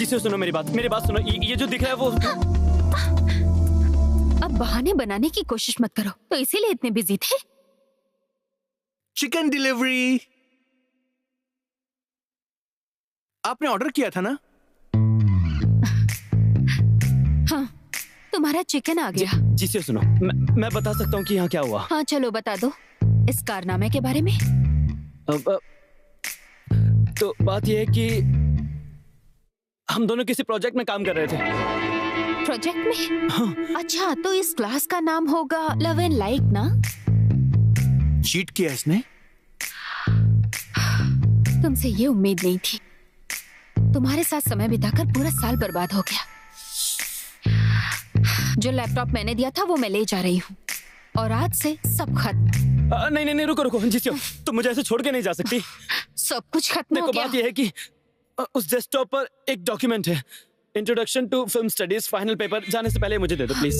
जिसे सुनो मेरी बात सुनो। ये जो दिख रहा है वो। अब बहाने बनाने की कोशिश मत करो। तो इसीलिए इतने बिजी थे? चिकन डिलीवरी आपने ऑर्डर किया था ना? हाँ, तुम्हारा चिकन आ गया। जिसे सुनो, मैं बता सकता हूँ कि यहाँ क्या हुआ। हाँ चलो बता दो इस कारनामे के बारे में। तो बात यह है कि हम दोनों किसी प्रोजेक्ट में काम कर रहे थे। प्रोजेक्ट में? हाँ। अच्छा, तो इस क्लास का नाम होगा लव एंड लाइक ना? चीट किया इसने? तुमसे ये उम्मीद नहीं थी। तुम्हारे साथ समय बिताकर पूरा साल बर्बाद हो गया। जो लैपटॉप मैंने दिया था वो मैं ले जा रही हूँ और आज से सब खत्म। नहीं रुको जिसियो, तुम मुझे ऐसे छोड़ के नहीं जा सकती। सब कुछ खत्म हो गया। बात यह है कि उस डेस्कटॉप पर एक डॉक्यूमेंट है, introduction to film studies, final paper. जाने से पहले मुझे दे दो प्लीज।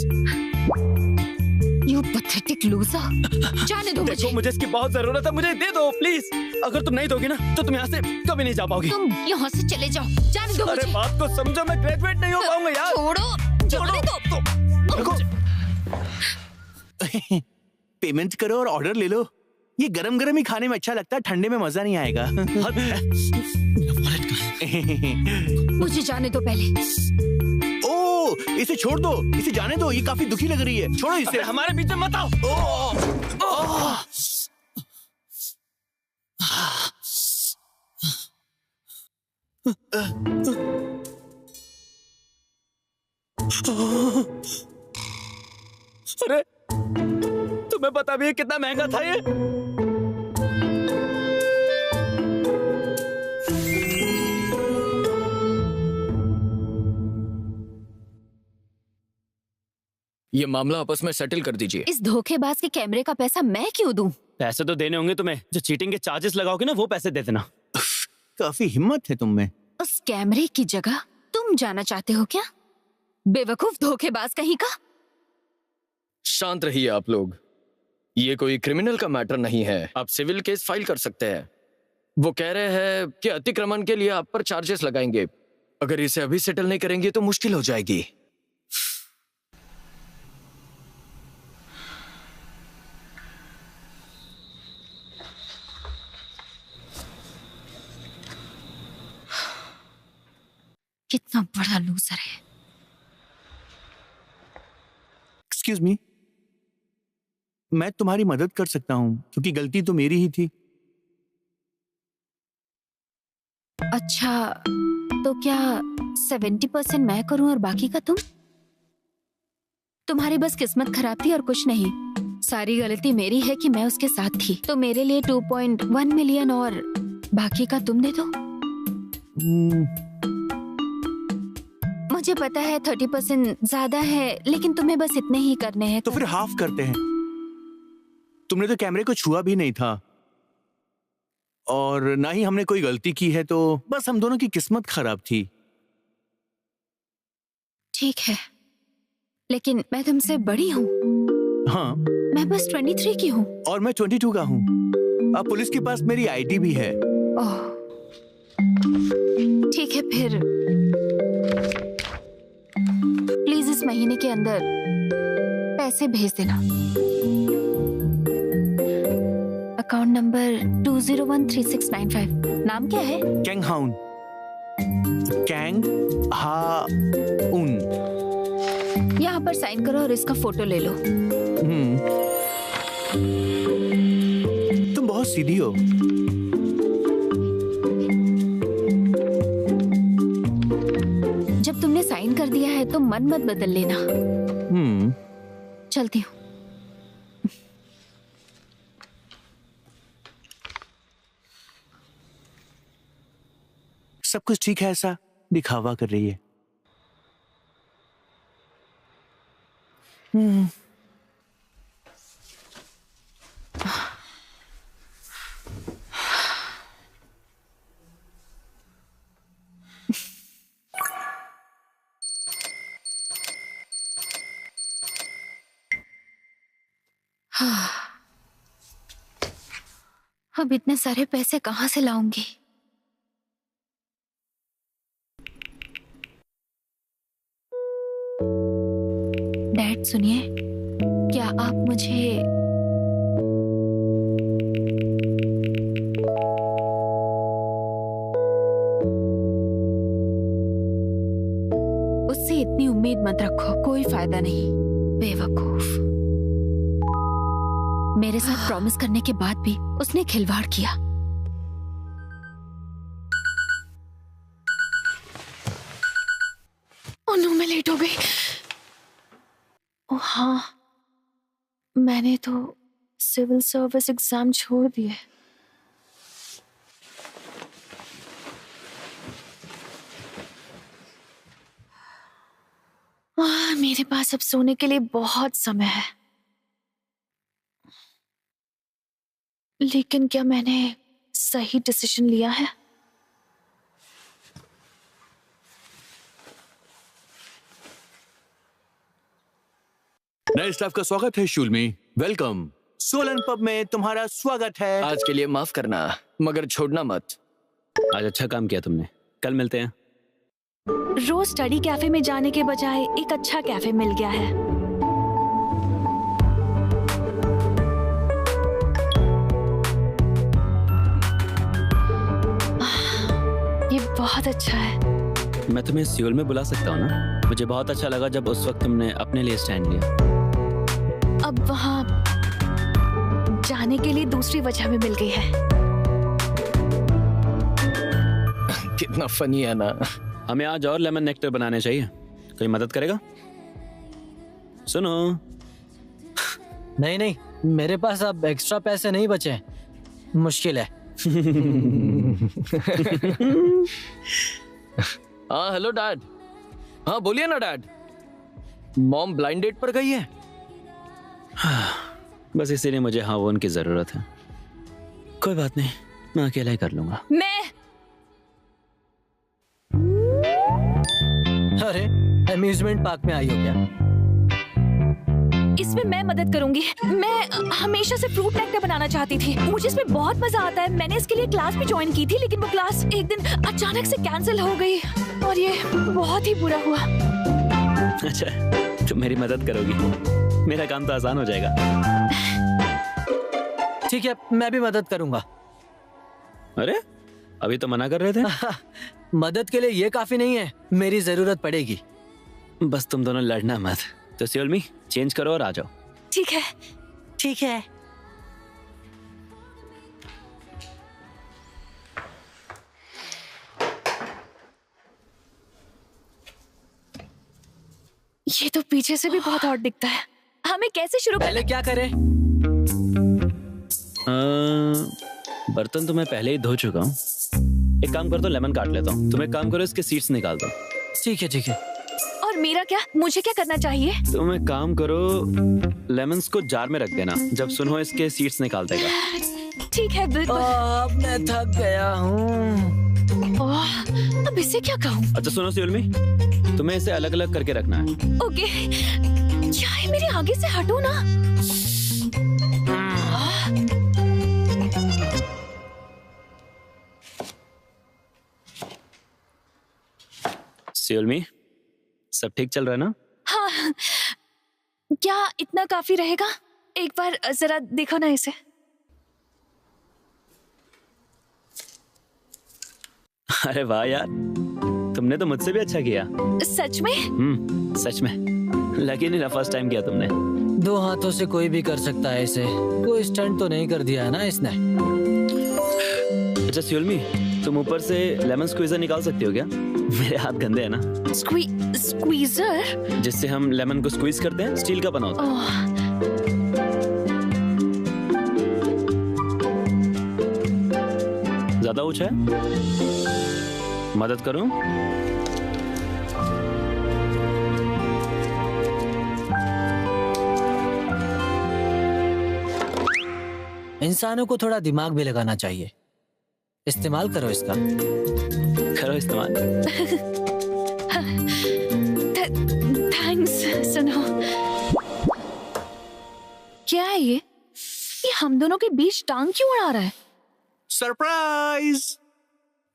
You pathetic loser। जाने दो मुझे। मुझे इसकी बहुत जरूरत है, मुझे दे दो प्लीज। अगर तुम नहीं दोगी ना तो तुम यहाँ से कभी नहीं जा पाओगी। तुम यहाँ से चले जाओ, जाने दो मुझे। अरे बात को समझो, मैं ग्रेजुएट नहीं हो पाऊंगा यार। छोड़ो दो। पेमेंट करो और ऑर्डर ले लो। ये गरम गरम ही खाने में अच्छा लगता है, ठंडे में मजा नहीं आएगा। मुझे जाने दो पहले। ओ, इसे छोड़ दो, इसे जाने दो, ये काफी दुखी लग रही है। छोड़ो इसे। हमारे बीच में मत आओ। अरे तुम्हें पता भी है कितना महंगा था ये? ये मामला आपस में सेटल कर दीजिए। इस धोखेबाज के कैमरे का पैसा मैं क्यों दूं? पैसे तो देने होंगे तुम्हें, जो चीटिंग के चार्जेस लगाओगे ना वो पैसे दे देना। काफी हिम्मत है तुम में। उस कैमरे की जगह तुम जाना चाहते हो क्या? बेवकूफ धोखेबाज कहीं का। शांत रहिए आप लोग, ये कोई क्रिमिनल का मैटर नहीं है, आप सिविल केस फाइल कर सकते हैं। वो कह रहे हैं कि अतिक्रमण के लिए आप पर चार्जेस लगाएंगे। अगर इसे अभी सेटल नहीं करेंगे तो मुश्किल हो जाएगी। कितना बड़ा लूजर है। एक्सक्यूज मी, मैं तुम्हारी मदद कर सकता हूँ क्योंकि गलती तो मेरी ही थी। अच्छा, तो क्या 70% मैं करूं और बाकी का तुम? तुम्हारी बस किस्मत खराब थी और कुछ नहीं। सारी गलती मेरी है कि मैं उसके साथ थी। तो मेरे लिए 2.1 मिलियन और बाकी का तुम दे दो। मुझे पता है 30% ज्यादा है, लेकिन तुम्हें बस इतने ही करने हैं। तो फिर हाफ करते हैं। तुमने तो कैमरे को छुआ भी नहीं था और ना ही हमने कोई गलती की है, तो बस हम दोनों की किस्मत खराब थी। ठीक है, लेकिन मैं तुमसे बड़ी हूँ। हाँ, मैं बस 23 की हूँ। और मैं 22 का हूँ। अब पुलिस के पास मेरी आईडी भी है। ओह, ठीक है फिर प्लीज इस महीने के अंदर पैसे भेज देना। Account number 2013695। नाम क्या है? कैंग हाउन। कैंग हाउन। यहाँ पर साइन करो और इसका फोटो ले लो। तुम बहुत सीधी हो। जब तुमने साइन कर दिया है तो मन मत बदल लेना। चलती हूँ। सब कुछ ठीक है, ऐसा दिखावा कर रही है। अब इतने सारे पैसे कहाँ से लाऊंगी? डैड सुनिए, क्या आप मुझे उससे इतनी उम्मीद मत रखो, कोई फायदा नहीं, बेवकूफ। मेरे साथ प्रॉमिस करने के बाद भी उसने खिलवाड़ किया। ओह नो, मैं लेट हो गई। ओह हाँ, मैंने तो सिविल सर्विस एग्जाम छोड़ दिए। मेरे पास अब सोने के लिए बहुत समय है, लेकिन क्या मैंने सही डिसीजन लिया है? नए स्टाफ का स्वागत है शूलमी, वेलकम। सोलन पब में तुम्हारा स्वागत है। आज के लिए माफ करना, मगर छोड़ना मत। आज अच्छा काम किया तुमने, कल मिलते हैं। रोज स्टडी कैफे में जाने के बजाय एक अच्छा कैफे मिल गया है। ये बहुत अच्छा है। मैं तुम्हें सियोल में बुला सकता हूँ ना? मुझे बहुत अच्छा लगा जब उस वक्त तुमने अपने लिए स्टैंड लिया। अब वहाँ जाने के लिए दूसरी वजह भी मिल गई है। कितना फनी है ना। हमें आज और लेमन नेक्टर बनाने चाहिए, कोई मदद करेगा? सुनो, नहीं नहीं, मेरे पास अब एक्स्ट्रा पैसे नहीं बचे हैं, मुश्किल है। हाँ हेलो डैड। हाँ बोलिए ना डैड। मॉम ब्लाइंड डेट पर गई है? बस इसीलिए मुझे हाँ वो उनकी जरूरत है। कोई बात नहीं, मैं अकेला ही कर लूंगा। अरे अम्यूजमेंट पार्क में आई हो क्या? इसमें मैं मदद करूंगी। मैं हमेशा से फ्रूट नेक्टर बनाना चाहती थी, मुझे इसमें बहुत मजा आता है। मैंने इसके लिए क्लास भी ज्वाइन की थी, लेकिन वो क्लास एक दिन अचानक से कैंसिल हो गई और ये बहुत ही बुरा हुआ। अच्छा, तुम मेरी मदद करोगी, मेरा काम तो आसान हो जाएगा। ठीक है, मैं भी मदद करूंगा। अरे अभी तो मना कर रहे थे। मदद के लिए ये काफी नहीं है, मेरी जरूरत पड़ेगी। बस तुम दोनों लड़ना मत। तो सियोल चेंज करो और आ जाओ। ठीक है। ठीक है। ये तो पीछे से भी बहुत हॉट दिखता है। हमें कैसे शुरू पहले क्या करें? बर्तन तो मैं पहले ही धो चुका हूँ। एक काम कर दो, लेमन काट लेता हूँ। तुम एक काम करो, इसके सीड्स निकाल दो। ठीक है ठीक है। और मेरा क्या? मुझे क्या करना चाहिए? तुम एक काम करो, लेमन्स को जार में रख देना, जब सुनो इसके सीड्स निकाल देगा। ठीक है, बिल्कुल। अब मैं थक गया हूँ। अब इसे क्या कहूँ? अच्छा सुनो सियोल, तुम्हें इसे अलग अलग करके रखना है। ओके, क्या है, मेरे आगे से हटो ना। सियोल, सब ठीक चल रहा है ना? हाँ, क्या इतना काफी रहेगा? एक बार जरा देखो ना इसे। अरे वाह यार, तुमने तो मुझसे भी अच्छा किया। सच में? सच में। लगी नहीं ना फर्स्ट टाइम किया तुमने। 2 हाथों से कोई भी कर सकता है इसे, कोई स्टंट तो नहीं कर दिया है ना इसने? अच्छा सियोल, तुम ऊपर से लेमन स्क्वीजर निकाल सकती हो क्या? मेरे हाथ गंदे हैं ना। स्क्वीजर? जिससे हम लेमन को स्क्वीज करते हैं, स्टील का बना होता है। ज्यादा ऊंचा है? मदद करूं? इंसानों को थोड़ा दिमाग भी लगाना चाहिए। इस्तेमाल करो इसका। करो इस्तेमाल। थैंक्स। सुनो, क्या है ये हम दोनों के बीच टांग क्यों अड़ा रहा है? सरप्राइज!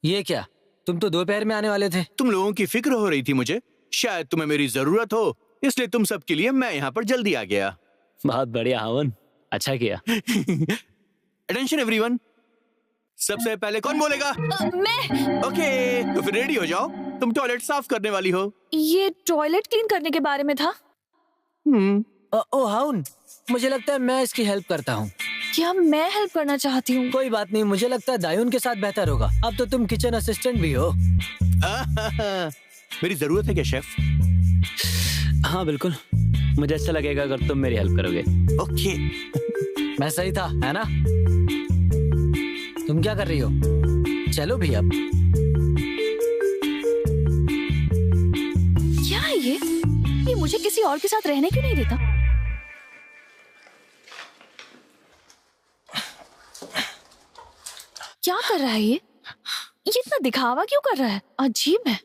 ये क्या, तुम तो दोपहर में आने वाले थे। तुम लोगों की फिक्र हो रही थी मुझे, शायद तुम्हें मेरी जरूरत हो, इसलिए तुम सबके लिए मैं यहाँ पर जल्दी आ गया। बहुत बढ़िया हवन, अच्छा किया। अटेंशन एवरीवन, सबसे पहले कौन बोलेगा? मैं। ओके, तो फिर रेडी हो जाओ, तुम टॉयलेट साफ करने वाली हो। ये टॉयलेट क्लीन करने के बारे में था। ओ हाउन, मुझे लगता है मैं इसकी हेल्प करता हूँ। क्या मैं हेल्प करना चाहती हूँ? कोई बात नहीं, मुझे लगता है दायून के साथ बेहतर होगा। अब तो तुम किचन असिस्टेंट भी हो। मेरी जरूरत है क्या शेफ? हाँ बिल्कुल, मुझे अच्छा लगेगा अगर तुम मेरी हेल्प करोगे। ओके। मैं सही था, है ना? तुम क्या कर रही हो? चलो भी अब। क्या है ये मुझे किसी और के साथ रहने क्यों नहीं देता? क्या कर रहा है ये इतना दिखावा क्यों कर रहा है? अजीब है।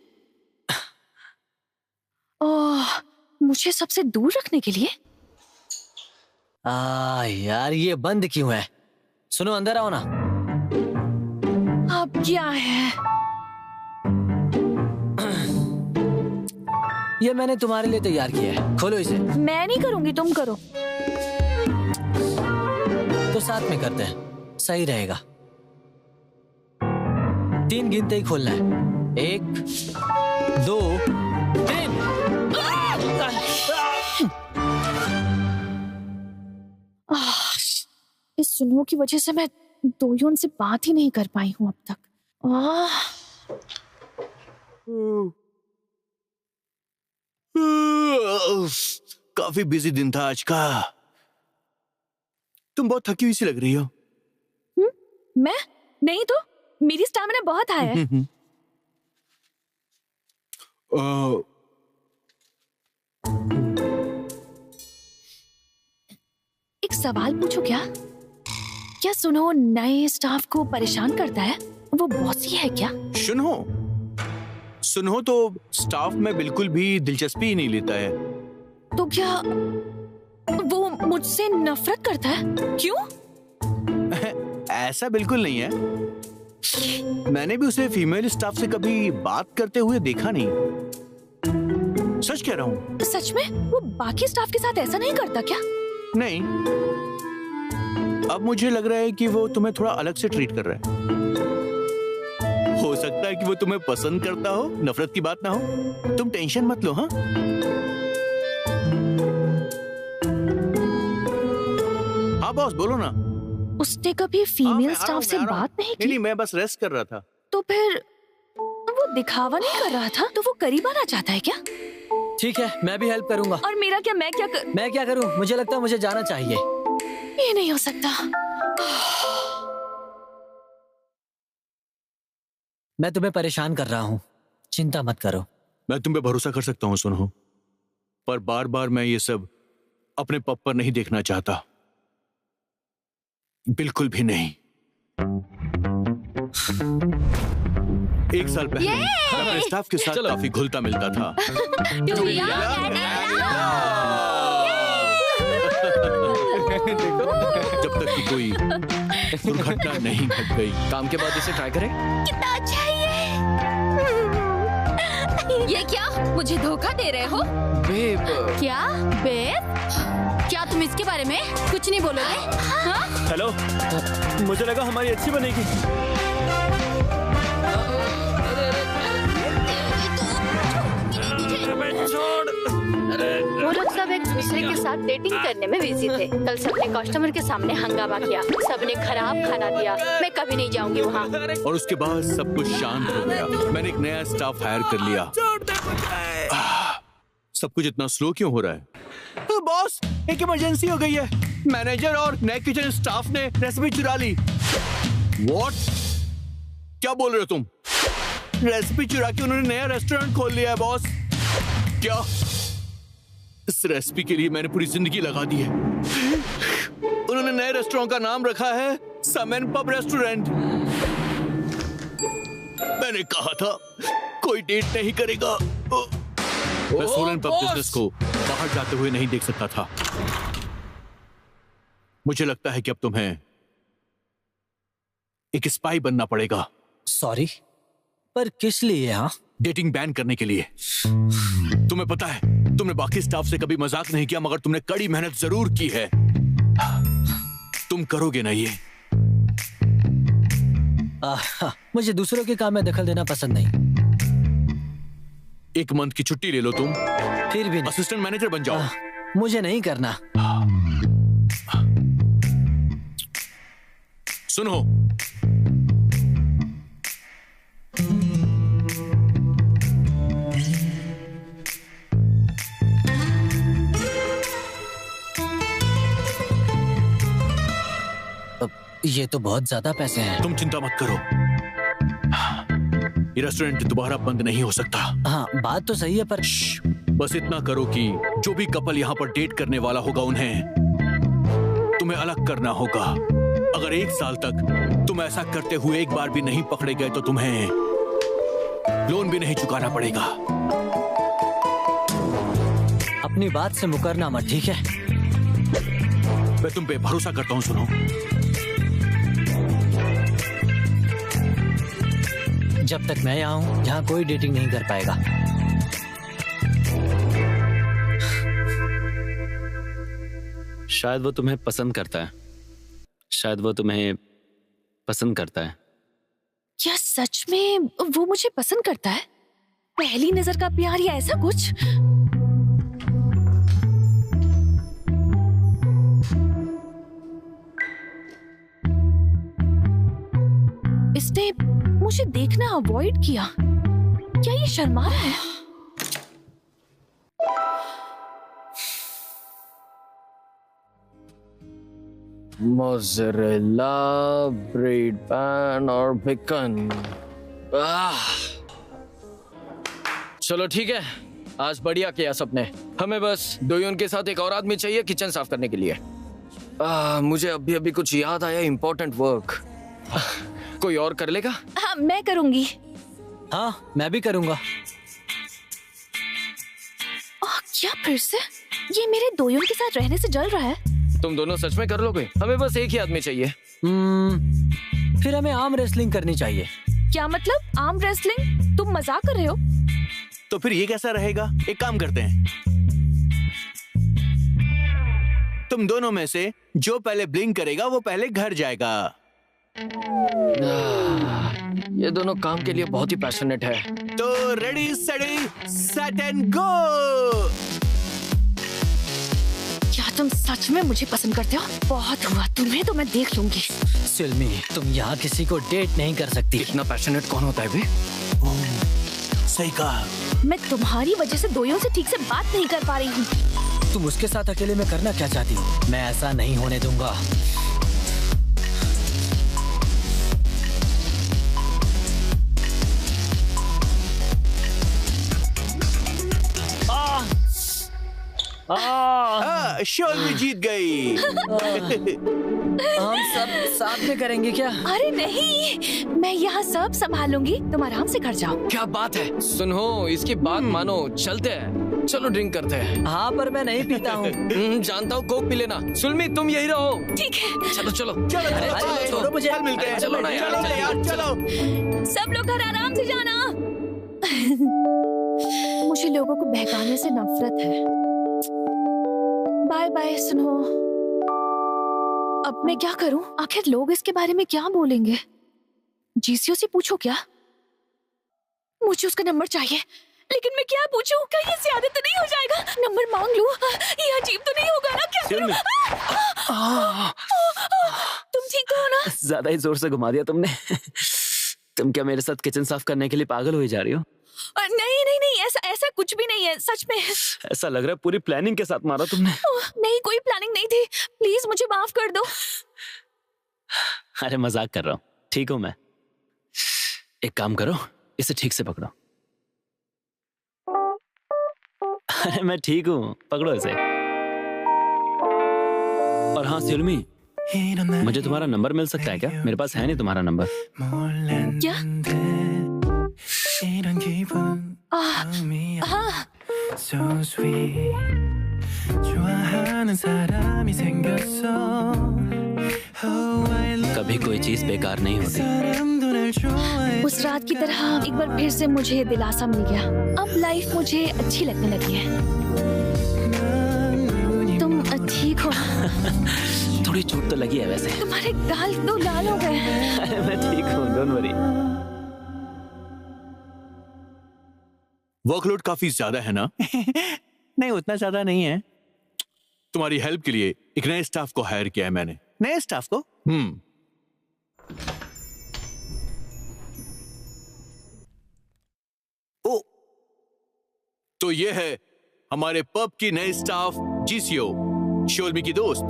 ओह, मुझे सबसे दूर रखने के लिए। यार ये बंद क्यों है? सुनो, अंदर आओ ना। अब क्या है? ये मैंने तुम्हारे लिए तैयार किया है, खोलो इसे। मैं नहीं करूंगी, तुम करो। तो साथ में करते हैं, सही रहेगा। 3 गिनते ही खोलना है। 1 2 3। इस सुनो की वजह से मैं दोयोन से बात ही नहीं कर पाई हूँ अब तक। काफी बिजी दिन था आज का। तुम बहुत थकी हुई सी लग रही हो। मैं नहीं तो, मेरी स्टैमिना बहुत हाई है। एक सवाल पूछो क्या? क्या सुनो नए स्टाफ को परेशान करता है? वो बॉसी है क्या? सुनो तो स्टाफ में बिल्कुल भी दिलचस्पी ही नहीं लेता है। तो क्या वो मुझसे नफरत करता है? क्यों? ऐसा बिल्कुल नहीं है। मैंने भी उसे फीमेल स्टाफ से कभी बात करते हुए देखा नहीं। सच कह रहा हूँ। सच में? वो बाकी स्टाफ के साथ ऐसा नहीं करता क्या? नहीं, अब मुझे लग रहा है कि वो तुम्हें थोड़ा अलग से ट्रीट कर रहा है। हो सकता है कि वो तुम्हें पसंद करता हो, नफरत की बात ना हो। तुम टेंशन मत लो। हाँ बॉस, बोलो ना। उसने कभी फीमेल स्टाफ से बात नहीं की? नहीं, मैं बस रेस्ट कर रहा था। तो फिर वो दिखावा नहीं कर रहा था, तो वो करीब आना चाहता है क्या? ठीक है, मैं भी हेल्प करूंगा। और मेरा क्या? मैं क्या करूं? मुझे लगता है मुझे जाना चाहिए। ये नहीं हो सकता। मैं तुम्हें परेशान कर रहा हूँ, चिंता मत करो। मैं तुम पे भरोसा कर सकता हूँ सुनो, पर बार बार मैं ये सब अपने पप पर नहीं देखना चाहता, बिल्कुल भी नहीं। 1 साल पहले मैं अपने स्टाफ के साथ काफी घुलता मिलता था। जब तक कि कोई दुर्घटना नहीं घट गई। काम के बाद इसे ट्राई करें। कितना अच्छा है ये क्या? मुझे धोखा दे रहे हो? बेब। क्या बेब? क्या तुम इसके बारे में कुछ नहीं बोलोगे? हाँ? हेलो, मुझे लगा हमारी अच्छी बनेगी। वो लोग सब एक दूसरे के साथ डेटिंग करने में बिजी थे। कल सबने कस्टमर के सामने हंगामा किया, सबने खराब खाना दिया। मैं कभी नहीं जाऊंगी वहाँ। और उसके बाद सब कुछ शांत हो गया। मैंने एक नया स्टाफ हायर कर लिया। सब कुछ इतना स्लो क्यों हो रहा है? तो बॉस, एक इमरजेंसी हो गई है। मैनेजर और नए किचन स्टाफ ने रेसिपी चुरा ली। व्हाट? क्या बोल रहे हो तुम? रेसिपी चुरा के उन्होंने नया रेस्टोरेंट खोल लिया है बॉस। क्या? इस रेसिपी के लिए मैंने पूरी जिंदगी लगा दी है। उन्होंने नए रेस्टोरेंट का नाम रखा है समेन पब रेस्टोरेंट। मैंने कहा था कोई डेट नहीं करेगा। मैं सोलन पब बिजनेस को बाहर जाते हुए नहीं देख सकता था। मुझे लगता है कि अब तुम्हें एक स्पाई बनना पड़ेगा। सॉरी, पर किस लिए? हाँ, डेटिंग बैन करने के लिए। तुम्हें पता है तुमने बाकी स्टाफ से कभी मजाक नहीं किया, मगर तुमने कड़ी मेहनत जरूर की है। तुम करोगे ना ये? मुझे दूसरों के काम में दखल देना पसंद नहीं। 1 मंथ की छुट्टी ले लो तुम, फिर भी नहीं। असिस्टेंट मैनेजर बन जाओ। मुझे नहीं करना। सुनो, ये तो बहुत ज्यादा पैसे हैं। तुम चिंता मत करो, ये रेस्टोरेंट दोबारा बंद नहीं हो सकता। हाँ, बात तो सही है, पर बस इतना करो कि जो भी कपल यहाँ पर डेट करने वाला होगा उन्हें तुम्हें अलग करना होगा। अगर 1 साल तक तुम ऐसा करते हुए एक बार भी नहीं पकड़े गए तो तुम्हें लोन भी नहीं चुकाना पड़ेगा। अपनी बात से मुकरना मत, ठीक है? मैं तुम पे भरोसा करता हूँ। सुनो, जब तक मैं यहाँ हूँ, यहाँ कोई डेटिंग नहीं कर पाएगा। शायद वो तुम्हें पसंद करता है, शायद वो तुम्हें पसंद करता है। क्या सच में वो मुझे पसंद करता है? पहली नजर का प्यार या ऐसा कुछ? इसने मुझे देखना अवॉइड किया। क्या ये शर्मा रहा है? मोज़रेला, ब्रेड पैन और बेकन। चलो ठीक है, आज बढ़िया किया सबने। हमें बस दोयोन के साथ एक और आदमी चाहिए किचन साफ करने के लिए। मुझे अभी अभी कुछ याद आया, इम्पोर्टेंट वर्क। कोई और कर लेगा? हाँ, मैं करूंगी। हाँ, मैं भी करूंगा। क्या फिर से? ये मेरे दोयों के साथ रहने से जल रहा है। तुम दोनों सच में कर लोगे? हमें बस एक ही आदमी चाहिए। फिर हमें आर्म रेसलिंग करनी चाहिए। क्या मतलब आर्म रेसलिंग? तुम मजाक कर रहे हो? तो फिर ये कैसा रहेगा? एक काम करते हैं, तुम दोनों में से जो पहले ब्लिंक करेगा वो पहले घर जाएगा। ये दोनों काम के लिए बहुत ही पैशनेट है। तो ready steady set and go। क्या तुम सच में मुझे पसंद करते हो? बहुत हुआ, तुम्हें तो मैं देख लूंगी। सिल्मी, तुम यहाँ किसी को डेट नहीं कर सकती। इतना पैशनेट कौन होता है बे? सही कहा। मैं तुम्हारी वजह से दोयों से ठीक से बात नहीं कर पा रही हूँ। तुम उसके साथ अकेले में करना क्या चाहती हो? मैं ऐसा नहीं होने दूंगा। शोल्मी जीत गई। हम सब साथ में करेंगे क्या? अरे नहीं, मैं यहाँ सब संभालूंगी, तुम आराम से घर जाओ। क्या बात है? सुनो, इसकी बात मानो, चलते हैं। चलो ड्रिंक करते हैं। हाँ, पर मैं नहीं पीता हूँ। जानता हूँ, कोक पी लेना। सुल्मी, तुम यही रहो। ठीक है। चलो चलो चलो अरे छोड़ो मुझे। कल मिलते हैं। चलो ना यार, चलो यार, चलो। सब लोग घर आराम से जाना। मुझे लोगों को बहकाने से नफरत है। Bye bye. सुनो, अब मैं क्या करूं? आखिर लोग इसके बारे में क्या बोलेंगे? जीसीओ से पूछो क्या? मुझे उसका नंबर चाहिए, लेकिन मैं क्या पूछूं? कहीं इससे आदत तो नहीं हो जाएगा? नंबर मांग लूं? ये अजीब तो नहीं होगा ना? क्या करूं? तुम ठीक तो हो ना? ज्यादा ही जोर से घुमा दिया तुमने। तुम क्या मेरे साथ किचन साफ करने के लिए पागल हो जा रही हो? नहीं नहीं नहीं, ऐसा कुछ भी नहीं है, सच में। ऐसा लग रहा है पूरी प्लानिंग के साथ मारा तुमने। नहीं, कोई प्लानिंग नहीं थी। प्लीज मुझे माफ कर दो। अरे मजाक कर रहा हूँ, ठीक हूँ मैं। एक काम करो, इसे ठीक से पकड़ो। अरे मैं ठीक हूँ, पकड़ो इसे। और हाँ सिल्मी, मुझे तुम्हारा नंबर मिल सकता है क्या? मेरे पास है नहीं तुम्हारा नंबर। क्या? हाँ। कभी कोई चीज बेकार नहीं होती। उस रात की तरह एक बार फिर से मुझे दिलासा मिल गया। अब लाइफ मुझे अच्छी लगने लगी है। तुम ठीक हो? थोड़ी चोट तो लगी है वैसे। तुम्हारे गाल तो लाल हो गए। मैं ठीक हूँ, डोंट वरी। वर्कलोड काफी ज्यादा है ना? नहीं, उतना ज्यादा नहीं है। तुम्हारी हेल्प के लिए एक नए स्टाफ को हायर किया है मैंने। नए स्टाफ को? ओ, तो ये है हमारे पब की नई स्टाफ जीसीओ, शोल्मी की दोस्त।